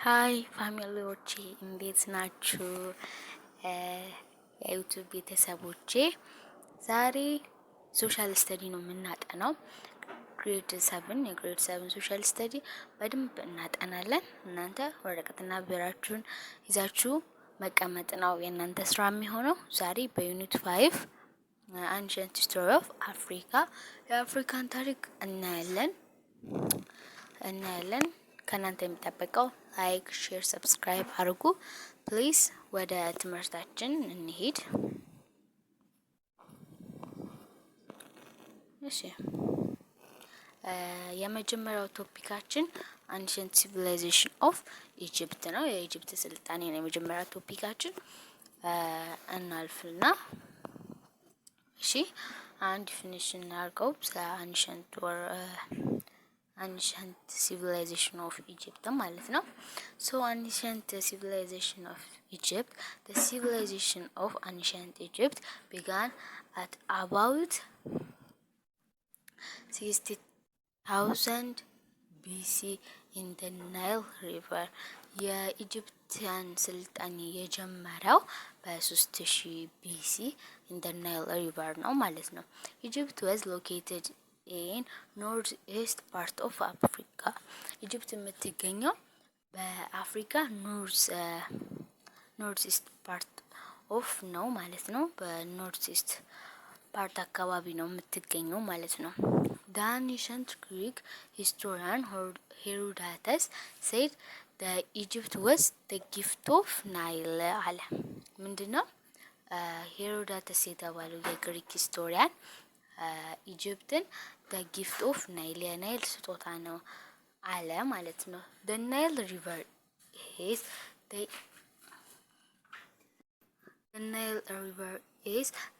ሃይ ፋሚሊዎቼ እንዴት ናችሁ? የዩቲዩብ ቤተሰቦቼ ዛሬ ሶሻል ስተዲ ነው የምናጠናው። ግሬድ 7 የግሬድ 7 ሶሻል ስተዲ በደንብ እናጠናለን። እናንተ ወረቀትና ብዕራችሁን ይዛችሁ መቀመጥ ነው የእናንተ ስራ የሚሆነው። ዛሬ በዩኒት 5 አንሸንት ስቶሪ ኦፍ አፍሪካ የአፍሪካን ታሪክ እናያለን። ከናንተ የሚጠበቀው ላይክ፣ ሼር፣ ሰብስክራይብ አድርጉ ፕሊዝ። ወደ ትምህርታችን እንሂድ። እሺ የመጀመሪያው ቶፒካችን አንሸንት ሲቪላይዜሽን ኦፍ ኢጂፕት ነው። የኢጂፕት ስልጣኔ ነው የመጀመሪያው ቶፒካችን። እናልፍና እሺ አንድ ዲፊኒሽን እናድርገው ስለ ancient civilization of Egypt ማለት ነው። So ancient civilization of Egypt, the civilization of ancient Egypt began at about 60,000 BC in the Nile River. የኢጂፕቲያን ስልጣኔ የጀመረው በ3000 BC in the Nile River ነው ማለት ነው። Egypt was located in north east part of Africa. ኢጂፕት የምትገኘው በአፍሪካ ኖርዝ ኢስት ፓርት ኦፍ ነው ማለት ነው። በኖርዝ ኢስት ፓርት አካባቢ ነው የምትገኘው ማለት ነው። The ancient Greek historian Herodotus said that Egypt was the gift of Nile አለ። ምንድነው ሄሮዳተስ የተባለው የግሪክ ሂስቶሪያን ኢጂፕትን the gift of Nile የናይል ስጦታ ነው አለ ማለት ነው። The Nile River is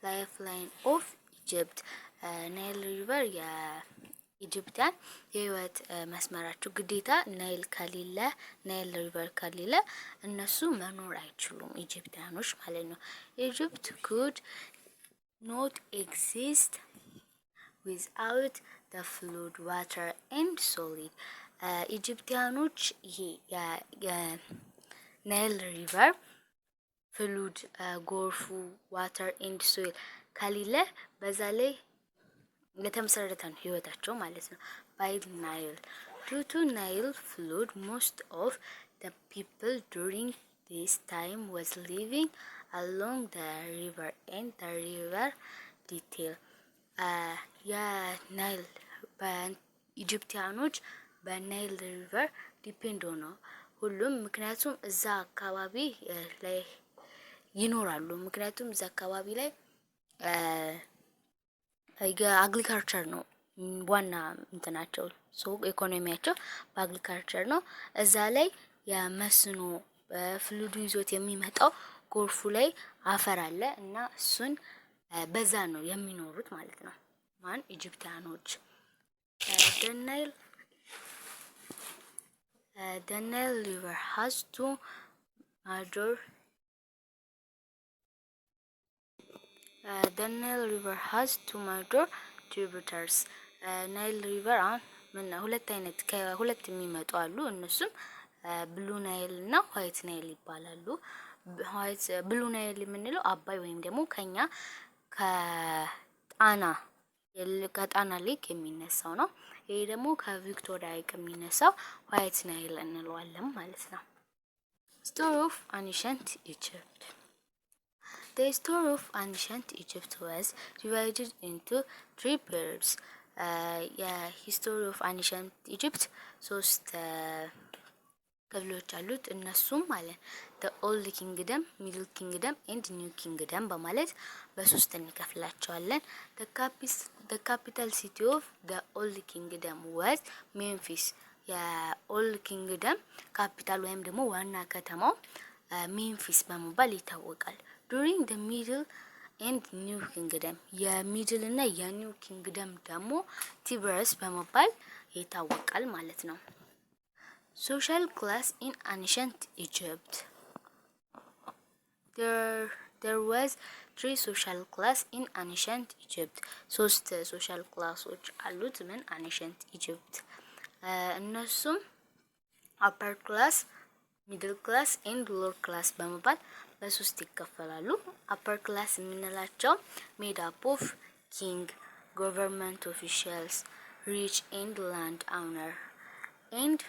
lifeline of Egypt. ናይል ሪቨር የኢጂፕቲያን የህይወት መስመራቸው ግዴታ ናይል ሪቨር ከሌለ እነሱ መኖር አይችሉም ኢጂፕቲያኖች ማለት ነው። Egypt could not exist without the flood water and solid. ኢጂፕቲያኖች ይሄ የናይል ሪቨር ፍሉድ ጎርፉ ዋተር ኤንድ ሶይል ከሌለ በዛ ላይ የተመሰረተ ነው ህይወታቸው ማለት ነው። by Nile due to Nile flood most of the people during this time was living along the river and the river detail የናይል በኢጂፕቲያኖች በናይል ሪቨር ዲፔንድ ሆነው ሁሉም ምክንያቱም እዛ አካባቢ ላይ ይኖራሉ። ምክንያቱም እዛ አካባቢ ላይ አግሪካልቸር ነው ዋና እንትናቸው ኢኮኖሚያቸው በአግሪካልቸር ነው። እዛ ላይ የመስኖ ፍሉዱ ይዞት የሚመጣው ጎርፉ ላይ አፈር አለ እና እሱን በዛ ነው የሚኖሩት ማለት ነው። ማን ኢጂፕቲያኖች the Nile River has two major tributaries. ናይል ሪቨር ከሁለት የሚመጡ አሉ። እነሱም ብሉ ናይል እና ዋይት ናይል ይባላሉ። ብሉ ናይል የምንለው አባይ ወይም ደግሞ ከኛ ከጣና ሌክ የሚነሳው ነው። ይሄ ደግሞ ከቪክቶሪያ ሌክ የሚነሳው ዋይት ናይል እንለዋለን ማለት ነው። Story of ancient Egypt. The story of ancient Egypt was divided into 3 periods. የሂስቶሪ ኦፍ አኒሸንት ኢጂፕት 3 ክፍሎች አሉት። እነሱም ማለት the old kingdom, middle kingdom and new kingdom በማለት በ3 እንከፍላቸዋለን። the capital city of the old kingdom was Memphis. የኦልድ ኪንግደም ካፒታል ወይም ደግሞ ዋና ከተማው ሜምፊስ በመባል ይታወቃል። during the middle and new kingdom የሚድል እና የኒው ኪንግደም ደግሞ ቲበረስ በመባል ይታወቃል ማለት ነው። social class in ancient Egypt. There was 3 social class in ancient Egypt. 3 social clasሶች አሉት ምን ancient Egypt እነሱም upper class, ሚድል ክላስ ኤንድ ሎወር ክላስ በመባል በሶስት ይከፈላሉ። አፐር ክላስ የምንላቸው ሜድ አፕ ኦፍ ኪንግ፣ ገቨርንመንት ኦፊሻልስ፣ ሪች ኤንድ ላንድ ኦውነር ኤንድ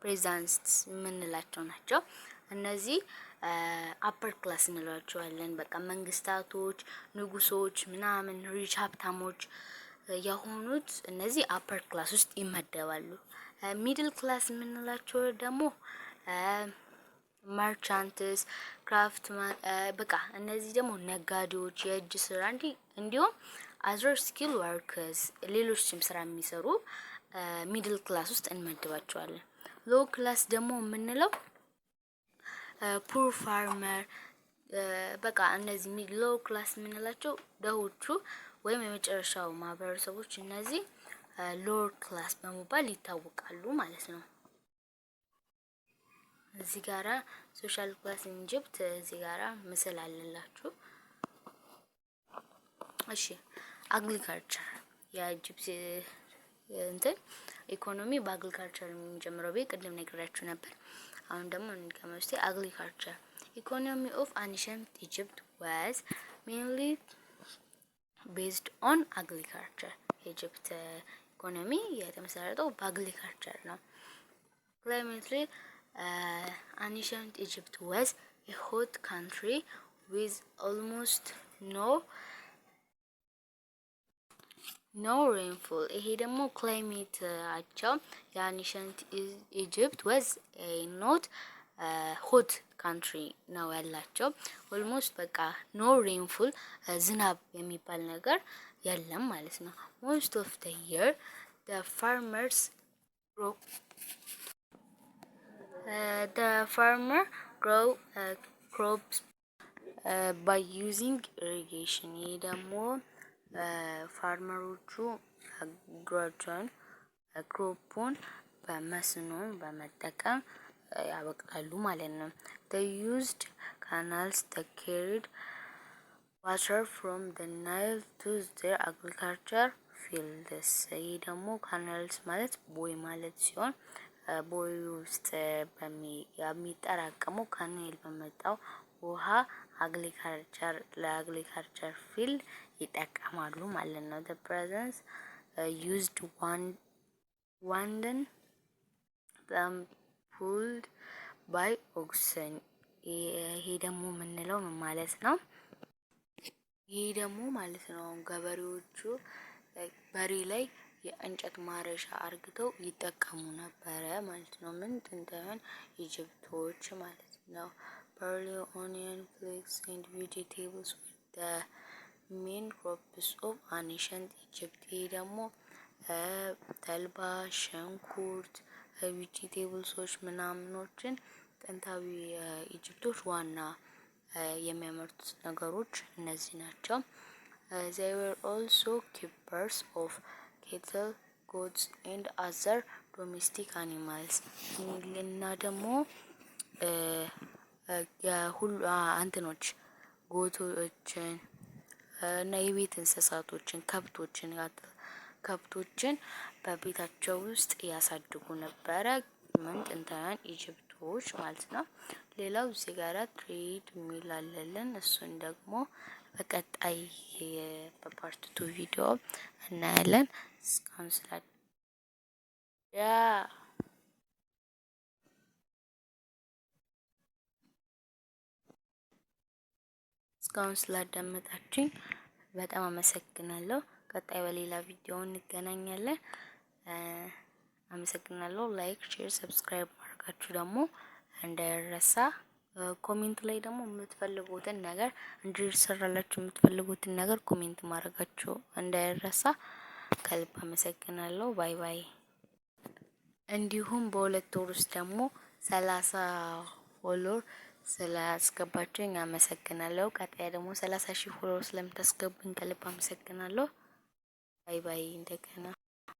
ፕሬዚዳንትስ የምንላቸው ናቸው። እነዚህ አፐር ክላስ እንላቸዋለን። በቃ መንግስታቶች፣ ንጉሶች ምናምን ሪች ሀብታሞች የሆኑት እነዚህ አፐር ክላስ ውስጥ ይመደባሉ። ሚድል ክላስ የምንላቸው ደግሞ መርቻንትስ፣ ክራፍትማን በቃ እነዚህ ደግሞ ነጋዴዎች፣ የእጅ ስራ እንዲሁም አዘር ስኪል ወርከርስ ሌሎችም ስራ የሚሰሩ ሚድል ክላስ ውስጥ እንመድባቸዋለን። ሎ ክላስ ደግሞ የምንለው ፑር ፋርመር በቃ እነዚህ ሎ ክላስ የምንላቸው ደሆቹ ወይም የመጨረሻው ማህበረሰቦች እነዚህ ሎወር ክላስ በመባል ይታወቃሉ ማለት ነው። እዚህ ጋራ ሶሻል ክላስ ኢን ኢጂፕት እዚህ ጋራ ምስል አለላችሁ። እሺ አግሪካልቸር የኢጂፕት እንትን ኢኮኖሚ በአግሪካልቸር የሚጀምረው ቅድም ነግራችሁ ነበር። አሁን ደግሞ እንገመው እስቲ አግሪካልቸር ኢኮኖሚ ኦፍ አንሸንት ኢጂፕት ዋዝ ሜንሊ ቤዝድ ኦን አግሪካልቸር። የኢጂፕት ኢኮኖሚ የተመሰረተው በአግሪካልቸር ነው። ክላይሜትሪ ancient Egypt was a hot country with almost no rainfall። ይሄ ደግሞ ክላይሜት አቻው የአንሸንት ኢጂፕት was a not hot country ነው ያላቸው። ኦልሞስት በቃ ኖ ሬንፉል ዝናብ የሚባል ነገር የለም ማለት ነው። most of the year the farmer grow crops by using irrigation። ይሄ ደግሞ ፋርመሮቹ ክሮፑን በመስኖ በመጠቀም ያበቅላሉ ማለት ነው። they used canals that carried water from the Nile to their agriculture fields። ይሄ ደግሞ ካናልስ ማለት ቦይ ማለት ሲሆን ቦይ ውስጥ የሚጠራቀመው ከናይል በመጣው ውሃ ለአግሪካልቸር ፊልድ ይጠቀማሉ ማለት ነው። the presence used wooden pulled by oxen። ይሄ ደግሞ የምንለው ምን ማለት ነው? ይሄ ደግሞ ማለት ነው ገበሬዎቹ በሬ ላይ የእንጨት ማረሻ አርግተው ይጠቀሙ ነበረ ማለት ነው። ምን ጥንታውያን ኢጂፕቶች ማለት ነው። barley, onion, flax and vegetables were the main crops of ancient Egypt። ይሄ ደግሞ ተልባ፣ ሽንኩርት፣ ቬጂቴብልሶች ምናምኖችን ጥንታዊ ኢጂፕቶች ዋና የሚያመርቱት ነገሮች እነዚህ ናቸው። they were also keepers of cattle, goats and other domestic animals። እና ደግሞ የሁሉ አንትኖች ጎቶችን እና የቤት እንስሳቶችን ከብቶችን በቤታቸው ውስጥ ያሳድጉ ነበረ ጥንታውያን ኢጂፕቶች ማለት ነው። ሌላው እዚህ ጋር ትሬድ ሚል አለልን። እሱን ደግሞ በቀጣይ በፓርት 2 ቪዲዮ እናያለን። እስካሁን ስላዳመጣችሁኝ በጣም አመሰግናለሁ። ቀጣይ በሌላ ቪዲዮ እንገናኛለን። አመሰግናለሁ። ላይክ፣ ሼር፣ ሰብስክራይብ ማድረጋችሁ ደግሞ እንዳይረሳ። ኮሜንት ላይ ደግሞ የምትፈልጉትን ነገር እንዲሰራላችሁ የምትፈልጉትን ነገር ኮሜንት ማድረጋችሁ እንዳይረሳ። ከልብ አመሰግናለሁ። ባይ ባይ። እንዲሁም በሁለት ወር ውስጥ ደግሞ 30 ፎሎወር ስላስገባችሁኝ አመሰግናለሁ። ቀጣይ ደግሞ 30,000 ፎሎወር ስለምታስገቡኝ ከልብ አመሰግናለሁ። ባይ ባይ እንደገና